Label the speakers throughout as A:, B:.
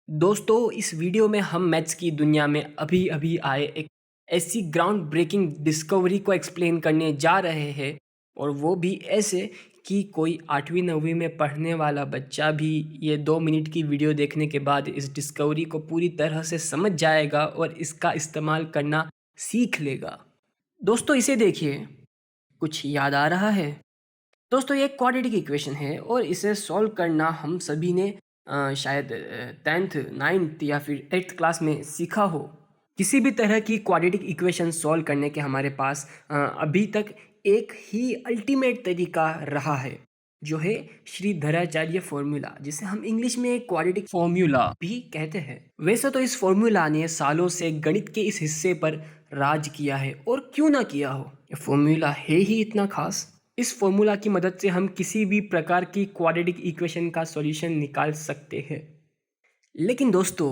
A: दोस्तों इस वीडियो में हम मैथ्स की दुनिया में अभी अभी आए एक ऐसी ग्राउंड ब्रेकिंग डिस्कवरी को एक्सप्लेन करने जा रहे हैं और वो भी ऐसे कि कोई 8वीं 9वीं में पढ़ने वाला बच्चा भी ये 2 मिनट की वीडियो देखने के बाद इस डिस्कवरी को पूरी तरह से समझ जाएगा और इसका इस्तेमाल करना सीख लेगा। दोस्तों इसे देखिए, कुछ याद आ रहा है? दोस्तों ये एक क्वाड्रेटिक इक्वेशन है और इसे सॉल्व करना हम सभी ने शायद 10th 9th या फिर 8th क्लास में सीखा हो। किसी भी तरह की क्वाड्रेटिक इक्वेशन सॉल्व करने के हमारे पास अभी तक एक ही अल्टीमेट तरीका रहा है, जो है श्रीधराचार्य फॉर्मूला, जिसे हम इंग्लिश में क्वाड्रेटिक फॉर्मूला भी कहते हैं। वैसे तो इस फॉर्मूला ने सालों से गणित के इस हिस्से पर राज किया है, और क्यों ना किया हो, ये फॉर्मूला है ही इतना खास। इस फॉर्मूला की मदद से हम किसी भी प्रकार की क्वाड्रेटिक इक्वेशन का सॉल्यूशन निकाल सकते हैं। लेकिन दोस्तों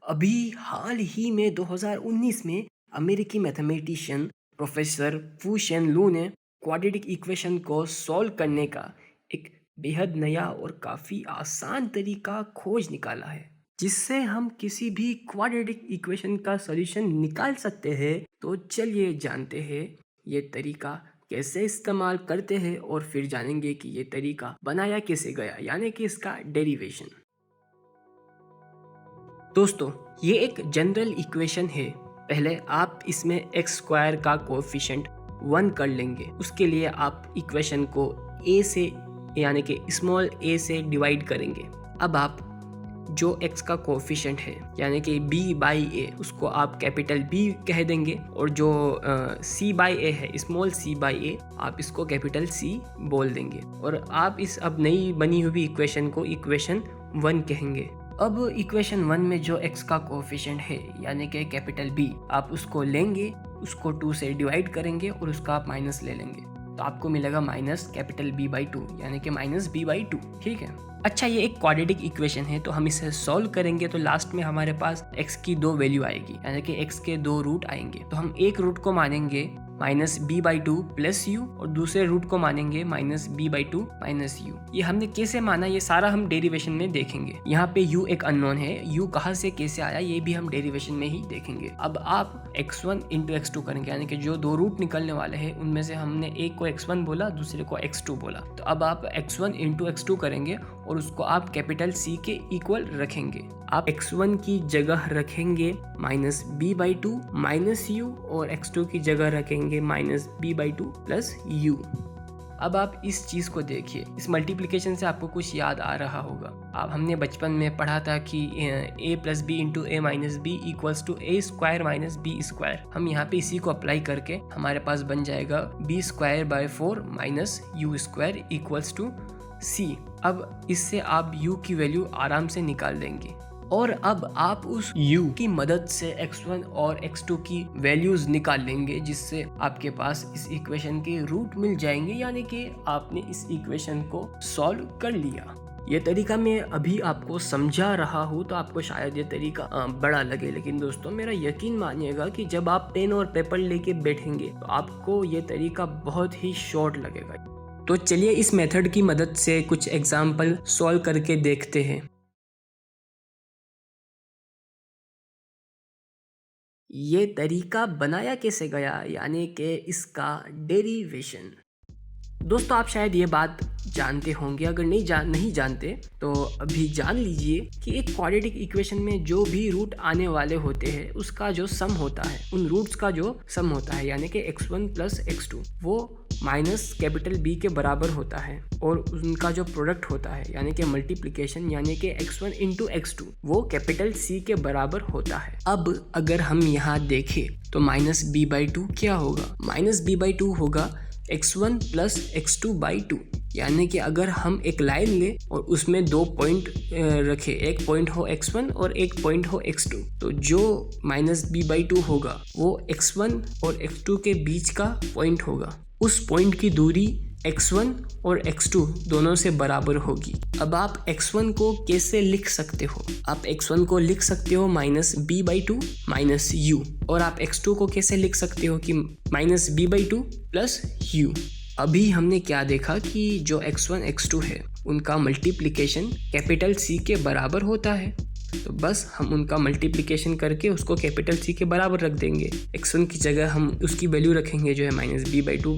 A: अभी हाल ही में 2019 में अमेरिकी मैथमेटिशियन प्रोफेसर फू शेन लू ने क्वाड्रेटिक इक्वेशन को सॉल्व करने का एक बेहद नया और काफ़ी आसान तरीका खोज निकाला है, जिससे हम किसी भी क्वाड्रेटिक इक्वेशन का सॉल्यूशन निकाल सकते हैं। तो चलिए जानते हैं ये तरीका कैसे इस्तेमाल करते हैं और फिर जानेंगे कि ये तरीका बनाया कैसे गया, यानी कि इसका डेरिवेशन। दोस्तों ये एक जनरल इक्वेशन है। पहले आप इसमें एक्स स्क्वायर का कोएफिशिएंट 1 कर लेंगे। उसके लिए आप इक्वेशन को a से यानी कि स्मॉल a से डिवाइड करेंगे। अब आप जो x का कोएफिशिएंट है यानी कि b/a उसको आप कैपिटल B कह देंगे, और जो c/a है स्मॉल c/a आप इसको कैपिटल C बोल देंगे, और आप इस अब नई बनी हुई इक्वेशन को इक्वेशन 1 कहेंगे। अब इक्वेशन 1 में जो x का कोएफिशिएंट है यानी कि कैपिटल B, आप उसको लेंगे, उसको 2 से डिवाइड करेंगे और उसका आप माइनस ले लेंगे, तो आपको मिलेगा माइनस कैपिटल B/2 यानी कि माइनस B/2। ठीक है। अच्छा, ये एक क्वाड्रेटिक इक्वेशन है, तो हम इसे सॉल्व करेंगे तो लास्ट में हमारे पास x की 2 वैल्यू आएगी, यानी कि x के 2 रूट आएंगे। तो हम एक रूट को मानेंगे माइनस B/2 प्लस u और दूसरे रूट को मानेंगे माइनस B/2 माइनस u। ये हमने कैसे माना ये सारा हम डेरिवेशन में देखेंगे। यहाँ पे u एक अननोन है, u कहाँ से कैसे आया ये भी हम डेरिवेशन में ही देखेंगे। अब आप x1 इंटू x2 करेंगे, यानी कि जो 2 रूट निकलने वाले हैं उनमें से हमने एक को x1 बोला, दूसरे को x2 बोला, तो अब आप x1 इंटू x2 करेंगे और उसको आप कैपिटल C के इक्वल रखेंगे। आप x1 की जगह रखेंगे माइनस B/2 माइनस u और x2 की जगह रखेंगे माइनस B/2 प्लस u। अब आप इस चीज़ को देखिए, इस मल्टीप्लिकेशन से आपको कुछ याद आ रहा होगा। अब हमने बचपन में पढ़ा था कि a plus B into A minus B equals to A square minus B square. हम यहाँ पे इसी को अप्लाई करके हमारे पास बन जाएगा b²/4 minus u square equals to c। अब इससे आप u की वैल्यू आराम से निकाल देंगे, और अब आप उस u की मदद से x1 और x2 की वैल्यूज निकाल लेंगे, जिससे आपके पास इस इक्वेशन के रूट मिल जाएंगे, यानी कि आपने इस इक्वेशन को सॉल्व कर लिया। ये तरीका मैं अभी आपको समझा रहा हूँ तो आपको शायद ये तरीका बड़ा लगे, लेकिन दोस्तों मेरा यकीन मानिएगा कि जब आप पेन और पेपर लेके बैठेंगे तो आपको ये तरीका बहुत ही शॉर्ट लगेगा। तो चलिए इस मेथड की मदद से कुछ एग्जाम्पल सॉल्व करके देखते हैं। ये तरीका बनाया कैसे गया, यानी कि इसका डेरिवेशन। दोस्तों आप शायद ये बात जानते होंगे, अगर नहीं जानते तो अभी जान लीजिए कि एक क्वाड्रेटिक इक्वेशन में जो भी रूट आने वाले होते हैं उसका जो सम होता है, उन रूट्स का जो सम होता है यानी कि x1 प्लस x2 वो माइनस कैपिटल B के बराबर होता है, और उनका जो प्रोडक्ट होता है यानी कि मल्टीप्लिकेशन यानी कि x1 इंटू x2 वो कैपिटल C के बराबर होता है। अब अगर हम यहाँ देखें तो माइनस B/2 क्या होगा, माइनस B/2 होगा x1 प्लस x2/2, यानी कि अगर हम एक लाइन ले और उसमें 2 पॉइंट रखे, एक पॉइंट हो x1 और एक पॉइंट हो x2, तो जो माइनस B/2 होगा वो x1 और x2 के बीच का पॉइंट होगा। उस पॉइंट की दूरी x1 और x2 दोनों से बराबर होगी। अब आप x1 को कैसे लिख सकते हो, आप x1 को लिख सकते हो माइनस B/2 माइनस u, और आप x2 को कैसे लिख सकते हो कि माइनस B/2 प्लस u। अभी हमने क्या देखा कि जो x1 x2 है उनका मल्टीप्लिकेशन कैपिटल C के बराबर होता है, तो बस हम उनका मल्टीप्लिकेशन करके उसको कैपिटल C के बराबर रख देंगे। x1 की जगह हम उसकी वैल्यू रखेंगे जो है -b/2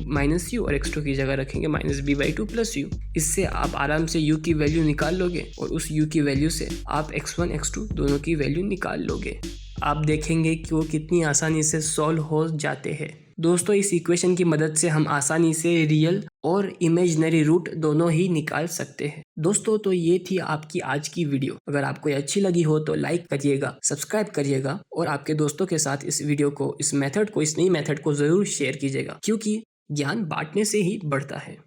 A: - u, और x2 की जगह रखेंगे -b/2 + u। इससे आप आराम से u की वैल्यू निकाल लोगे और उस u की वैल्यू से आप x1 x2 दोनों की वैल्यू निकाल लोगे। आप देखेंगे कि वो कितनी आसानी से सॉल्व हो जाते हैं। दोस्तों, इस इक्वेशन की मदद से हम आसानी से रियल और इमेजिनरी रूट दोनों ही निकाल सकते हैं। दोस्तों, तो ये थी आपकी आज की वीडियो। अगर आपको ये अच्छी लगी हो तो लाइक करिएगा, सब्सक्राइब करिएगा और आपके दोस्तों के साथ इस वीडियो को, इस नई मेथड को ज़रूर शेयर कीजिएगा, क्योंकि ज्ञान बांटने से ही बढ़ता है।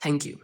A: Thank you.